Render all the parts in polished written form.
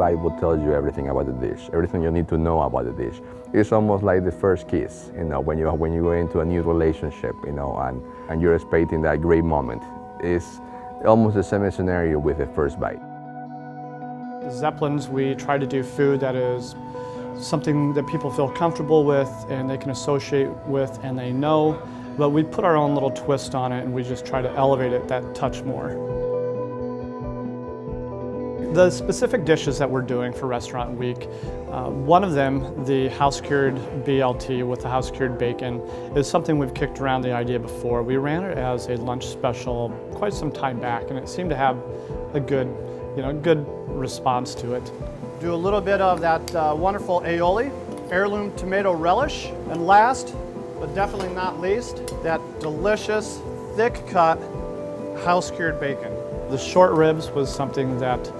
bite will tell you everything about the dish, everything you need to know about the dish. It's almost like the first kiss, when you go into a new relationship, and you're expecting that great moment. It's almost the same scenario with the first bite. The Zeppelins, we try to do food that is something that people feel comfortable with and they can associate with and they know, but we put our own little twist on it and we just try to elevate it that touch more. The specific dishes that we're doing for Restaurant Week, one of them, the house-cured BLT with the house-cured bacon, is something we've kicked around the idea before. We ran it as a lunch special quite some time back and it seemed to have a good response to it. Do a little bit of that wonderful aioli, heirloom tomato relish, and last, but definitely not least, that delicious, thick-cut, house-cured bacon. The short ribs was something that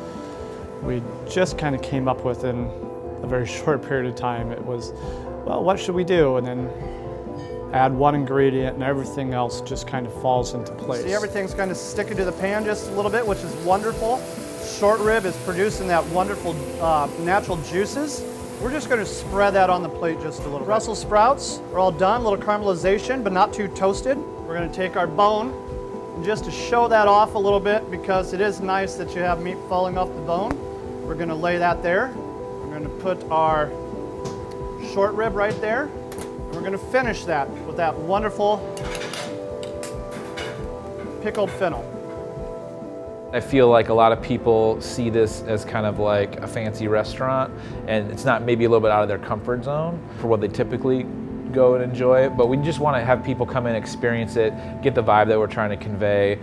we just kind of came up with in a very short period of time. It was, well, what should we do? And then add one ingredient and everything else just kind of falls into place. See, everything's kind of sticking to the pan just a little bit, which is wonderful. Short rib is producing that wonderful natural juices. We're just going to spread that on the plate just a little bit. Brussels sprouts are all done, a little caramelization, but not too toasted. We're going to take our bone, and just to show that off a little bit, because it is nice that you have meat falling off the bone, we're going to lay that there. We're going to put our short rib right there, and we're going to finish that with that wonderful pickled fennel. I feel like a lot of people see this as kind of like a fancy restaurant, and it's not maybe a little bit out of their comfort zone for what they typically go and enjoy, but we just want to have people come in, experience it, get the vibe that we're trying to convey,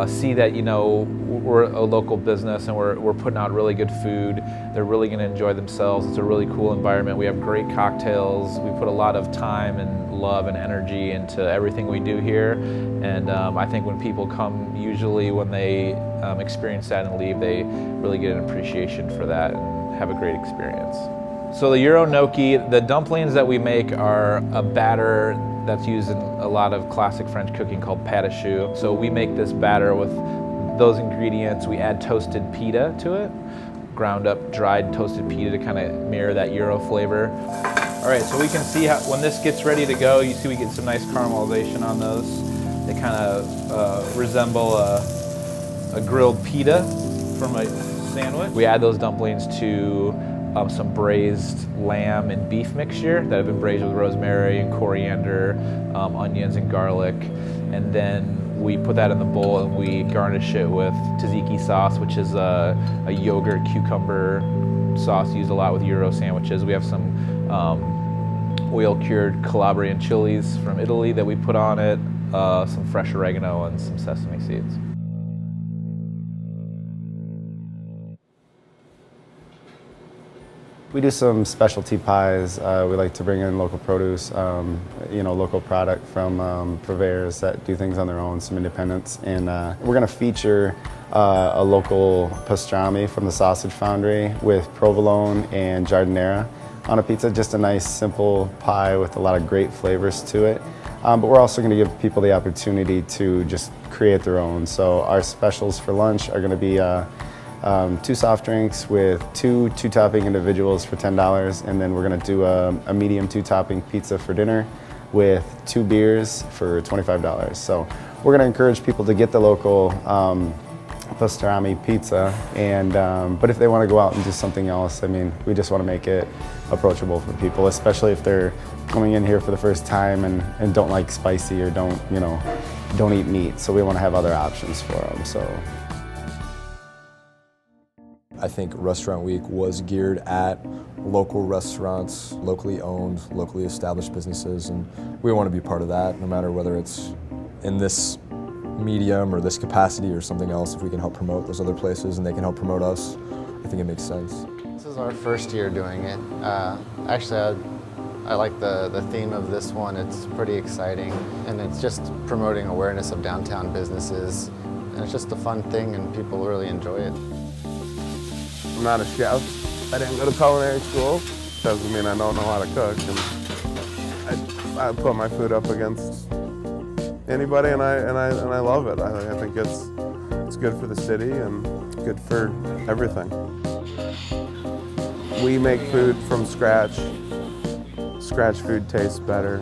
see that we're a local business and we're putting out really good food. They're really going to enjoy themselves. It's a really cool environment. We have great cocktails. We put a lot of time and love and energy into everything we do here, and I think when people come, usually when they experience that and leave, they really get an appreciation for that and have a great experience. So the Euro gnocchi, the dumplings that we make are a batter that's used in a lot of classic French cooking called pâte à choux. So we make this batter with those ingredients. We add toasted pita to it, ground up dried toasted pita to kind of mirror that Euro flavor. All right, so we can see how when this gets ready to go, you see we get some nice caramelization on those. They kind of resemble a grilled pita from a sandwich. We add those dumplings to some braised lamb and beef mixture that have been braised with rosemary and coriander, onions and garlic, and then we put that in the bowl and we garnish it with tzatziki sauce, which is a yogurt cucumber sauce used a lot with Euro sandwiches. We have some oil-cured Calabrian chilies from Italy that we put on it, some fresh oregano and some sesame seeds. We do some specialty pies. We like to bring in local produce, local product from purveyors that do things on their own, some independents. And we're going to feature a local pastrami from the Sausage Foundry with provolone and giardiniera on a pizza. Just a nice, simple pie with a lot of great flavors to it. But we're also going to give people the opportunity to just create their own. So our specials for lunch are going to be 2 soft drinks with two-topping individuals for $10, and then we're going to do a medium 2-topping pizza for dinner with 2 beers for $25. So we're going to encourage people to get the local pastrami pizza, but if they want to go out and do something else, I mean, we just want to make it approachable for people, especially if they're coming in here for the first time and don't like spicy or don't eat meat. So we want to have other options for them. So I think Restaurant Week was geared at local restaurants, locally owned, locally established businesses, and we want to be part of that, no matter whether it's in this medium or this capacity or something else. If we can help promote those other places and they can help promote us, I think it makes sense. This is our first year doing it. Actually, I like the theme of this one. It's pretty exciting, and it's just promoting awareness of downtown businesses, and it's just a fun thing and people really enjoy it. I'm not a chef. I didn't go to culinary school. Doesn't mean I don't know how to cook. And I put my food up against anybody, and I love it. I think it's good for the city and good for everything. We make food from scratch. Scratch food tastes better.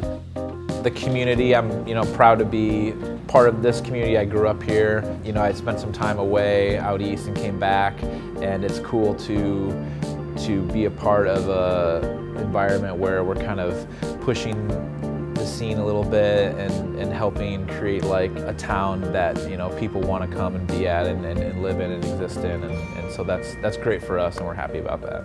The community, I'm proud to be part of this community. I grew up here. I spent some time away out east and came back, and it's cool to be a part of a environment where we're kind of pushing the scene a little bit and helping create like a town that people want to come and be at and live in and exist in, and so that's great for us, and we're happy about that.